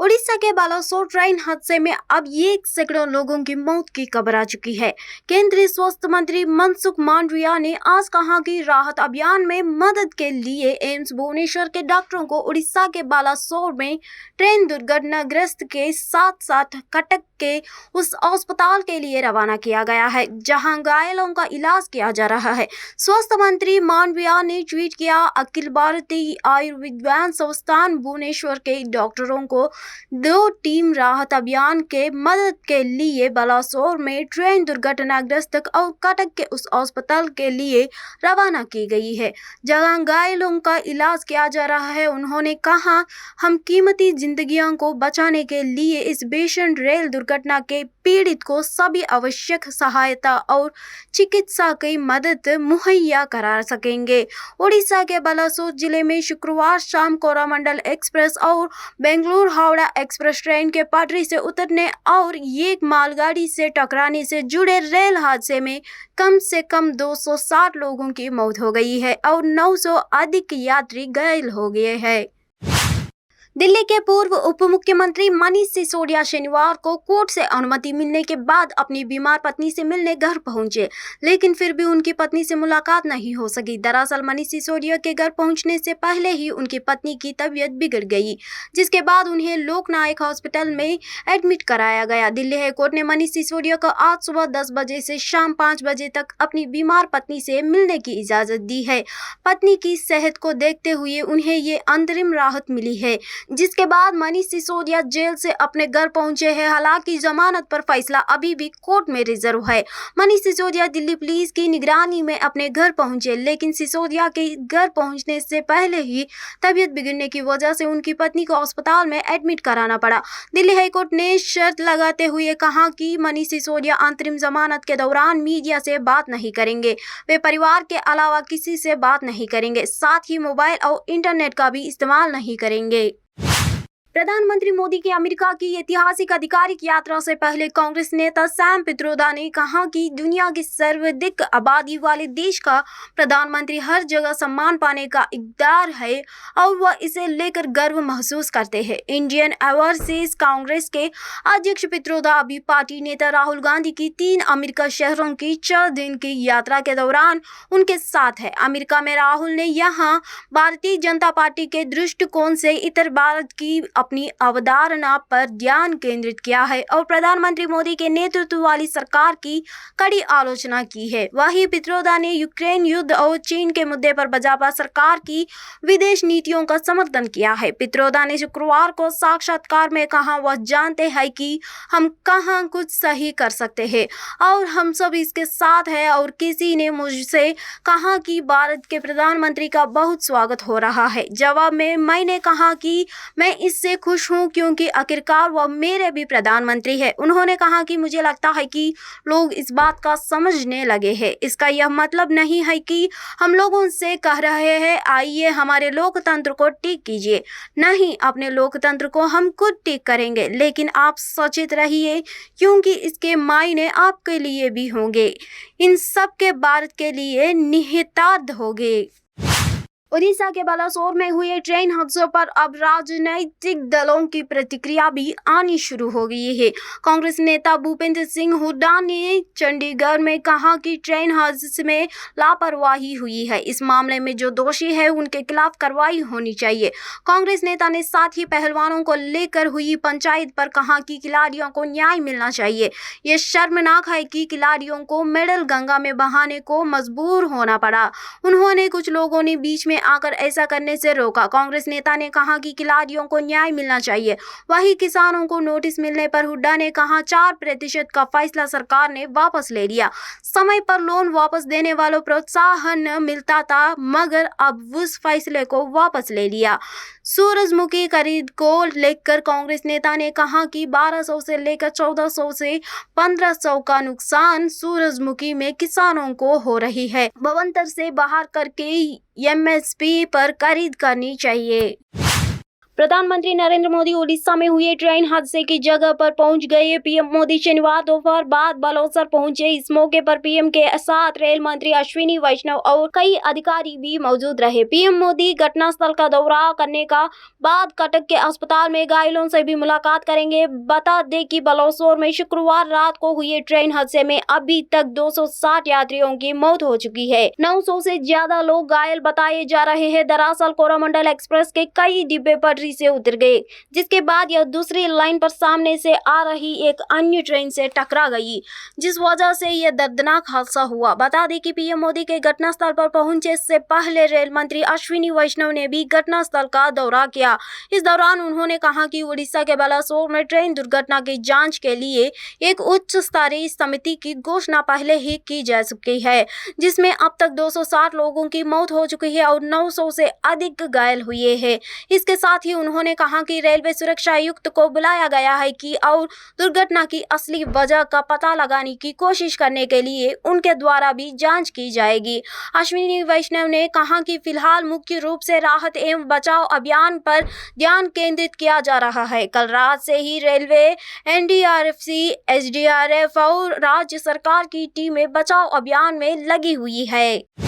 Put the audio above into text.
उड़ीसा के बालासोर ट्रेन हादसे में अब ये सैकड़ों लोगों की मौत की खबर आ चुकी है। केंद्रीय स्वास्थ्य मंत्री मनसुख मांडविया ने आज कहा कि राहत अभियान में मदद के लिए एम्स भुवनेश्वर के डॉक्टरों को उड़ीसा के बालासोर में ट्रेन दुर्घटनाग्रस्त के साथ साथ कटक के उस अस्पताल के लिए रवाना किया गया है जहां घायलों का इलाज किया जा रहा है। स्वास्थ्य मंत्री मांडविया ने ट्वीट किया, अखिल भारतीय आयुर्विज्ञान संस्थान भुवनेश्वर के डॉक्टरों को 2 टीम राहत अभियान के मदद के लिए बालासोर में ट्रेन दुर्घटनाग्रस्त और कटक के उस अस्पताल के लिए रवाना की गई है जहां घायलों का इलाज किया जा रहा है। उन्होंने कहा, हम कीमती जिंदगियों को बचाने के लिए इस भीषण रेल दुर्घटना के पीड़ित को सभी आवश्यक सहायता और चिकित्सा की मदद मुहैया करा सकेंगे। उड़ीसा के बालासोर जिले में शुक्रवार शाम कोरामंडल एक्सप्रेस और बेंगलुरु हावड़ा एक्सप्रेस ट्रेन के पटरी से उतरने और एक मालगाड़ी से टकराने से जुड़े रेल हादसे में कम से कम 260 लोगों की मौत हो गई है और 900 अधिक यात्री घायल हो गए हैं। दिल्ली के पूर्व उप मुख्यमंत्री मनीष सिसोदिया शनिवार को कोर्ट से अनुमति मिलने के बाद अपनी बीमार पत्नी से मिलने घर पहुंचे, लेकिन फिर भी उनकी पत्नी से मुलाकात नहीं हो सकी। दरअसल मनीष सिसोदिया के घर पहुंचने से पहले ही उनकी पत्नी की तबीयत बिगड़ गई, जिसके बाद उन्हें लोकनायक हॉस्पिटल में एडमिट कराया गया। दिल्ली हाईकोर्ट ने मनीष सिसोदिया को आज सुबह 10 बजे से शाम 5 बजे तक अपनी बीमार पत्नी से मिलने की इजाजत दी है। पत्नी की सेहत को देखते हुए उन्हें ये अंतरिम राहत मिली है, जिसके बाद मनीष सिसोदिया जेल से अपने घर पहुंचे हैं। हालांकि जमानत पर फैसला अभी भी कोर्ट में रिजर्व है। मनीष सिसोदिया दिल्ली पुलिस की निगरानी में अपने घर पहुंचे, लेकिन सिसोदिया के घर पहुंचने से पहले ही तबीयत बिगड़ने की वजह से उनकी पत्नी को अस्पताल में एडमिट कराना पड़ा। दिल्ली हाईकोर्ट ने शर्त लगाते हुए कहा कि मनीष सिसोदिया अंतरिम जमानत के दौरान मीडिया से बात नहीं करेंगे। वे परिवार के अलावा किसी से बात नहीं करेंगे, साथ ही मोबाइल और इंटरनेट का भी इस्तेमाल नहीं करेंगे। प्रधानमंत्री मोदी की अमेरिका की ऐतिहासिक आधिकारिक यात्रा से पहले कांग्रेस नेता सैम पित्रोदा ने कहा कि दुनिया की सर्वाधिक आबादी वाले देश का प्रधानमंत्री हर जगह सम्मान पाने का इक़्तिदार है और वह इसे लेकर गर्व महसूस करते हैं। इंडियन ओवरसीज कांग्रेस के अध्यक्ष पित्रोदा अभी पार्टी नेता राहुल गांधी की 3 अमेरिका शहरों की 4 दिन की यात्रा के दौरान उनके साथ है। अमेरिका में राहुल ने यहाँ भारतीय जनता पार्टी के दृष्टिकोण से इतर भारत की अपनी अवधारणा पर ध्यान केंद्रित किया है और प्रधानमंत्री मोदी के नेतृत्व वाली सरकार की कड़ी आलोचना की है। वहीं पित्रोदा ने यूक्रेन युद्ध और चीन के मुद्दे पर भाजपा सरकार की विदेश नीतियों का समर्थन किया है। पित्रोदा ने शुक्रवार को साक्षात्कार में कहा, वह जानते हैं कि हम कहां कुछ सही कर सकते हैं और हम सब इसके साथ हैं। और किसी ने मुझसे कहा कि भारत के प्रधानमंत्री का बहुत स्वागत हो रहा है। जवाब में मैंने कहा कि मैं इससे खुश हूं क्योंकि आखिरकार वह मेरे भी प्रधानमंत्री है। उन्होंने कहा कि मुझे लगता है कि लोग इस बात का समझने लगे हैं। इसका यह मतलब नहीं है कि हम लोगों से कह रहे हैं आइए हमारे लोकतंत्र को ठीक कीजिए। नहीं, अपने लोकतंत्र को हम खुद ठीक करेंगे, लेकिन आप सचेत रहिए क्योंकि इसके मायने आपके लिए भी होंगे, इन सब के भारत के लिए निहितार्थ होंगे। उड़ीसा के बालासोर में हुए ट्रेन हादसों पर अब राजनीतिक दलों की प्रतिक्रिया भी आनी शुरू हो गई है। कांग्रेस नेता भूपेंद्र सिंह हुड्डा ने चंडीगढ़ में कहा कि ट्रेन हादसे में लापरवाही हुई है। इस मामले में जो दोषी है उनके खिलाफ कार्रवाई होनी चाहिए। कांग्रेस नेता ने साथ ही पहलवानों को लेकर हुई पंचायत पर कहा कि खिलाड़ियों को न्याय मिलना चाहिए। यह शर्मनाक है कि खिलाड़ियों को मेडल गंगा में बहाने को मजबूर होना पड़ा। उन्होंने कुछ लोगों ने बीच में आकर ऐसा करने से रोका। कांग्रेस नेता ने कहा कि खिलाड़ियों को न्याय मिलना चाहिए। वहीं किसानों को नोटिस मिलने पर हुड्डा ने कहा 4% का फैसला सरकार ने वापस ले लिया। समय पर लोन वापस देने वालों प्रोत्साहन मिलता था, मगर अब उस फैसले को वापस ले लिया। सूरजमुखी खरीद को लेकर कांग्रेस नेता ने कहा कि 1200 से लेकर 1400 से 1500 का नुकसान सूरजमुखी में किसानों को हो रही है। बवंतर से बाहर करके एमएसपी पर खरीद करनी चाहिए। प्रधानमंत्री नरेंद्र मोदी उड़ीसा में हुए ट्रेन हादसे की जगह पर पहुंच गए। पीएम मोदी शनिवार दोपहर बाद बालासोर पहुंचे। इस मौके पर पीएम के साथ रेल मंत्री अश्विनी वैष्णव और कई अधिकारी भी मौजूद रहे। पीएम मोदी घटनास्थल का दौरा करने का बाद कटक के अस्पताल में घायलों से भी मुलाकात करेंगे। बता दें कि बालासोर में शुक्रवार रात को हुए ट्रेन हादसे में अभी तक 260 यात्रियों की मौत हो चुकी है। 900 से ज्यादा लोग घायल बताए जा रहे हैं। दरअसल कोरोमंडल एक्सप्रेस के कई डिब्बे पटरी से उतर गए, जिसके बाद यह दूसरी लाइन पर सामने से आ रही एक अन्य ट्रेन से टकरा गई, जिस वजह से यह दर्दनाक हादसा हुआ। बता दें कि पीएम मोदी के घटनास्थल पर पहुंचे से पहले रेल मंत्री अश्विनी वैष्णव ने भी घटनास्थल का दौरा किया। इस दौरान उन्होंने कहा कि उड़ीसा के बालासोर में ट्रेन दुर्घटना की जांच के लिए एक उच्च स्तरीय समिति की घोषणा पहले ही की जा चुकी है, जिसमें अब तक 260 लोगों की मौत हो चुकी है और 900 से अधिक घायल हुए हैं। इसके साथ ही उन्होंने कहा कि रेलवे सुरक्षा आयुक्त को बुलाया गया है कि और दुर्घटना की असली वजह का पता लगाने की कोशिश करने के लिए उनके द्वारा भी जांच की जाएगी। अश्विनी वैष्णव ने कहा कि फिलहाल मुख्य रूप से राहत एवं बचाव अभियान पर ध्यान केंद्रित किया जा रहा है। कल रात से ही रेलवे, एनडीआरएफ, एसडीआरएफ और राज्य सरकार की टीमें बचाव अभियान में लगी हुई है।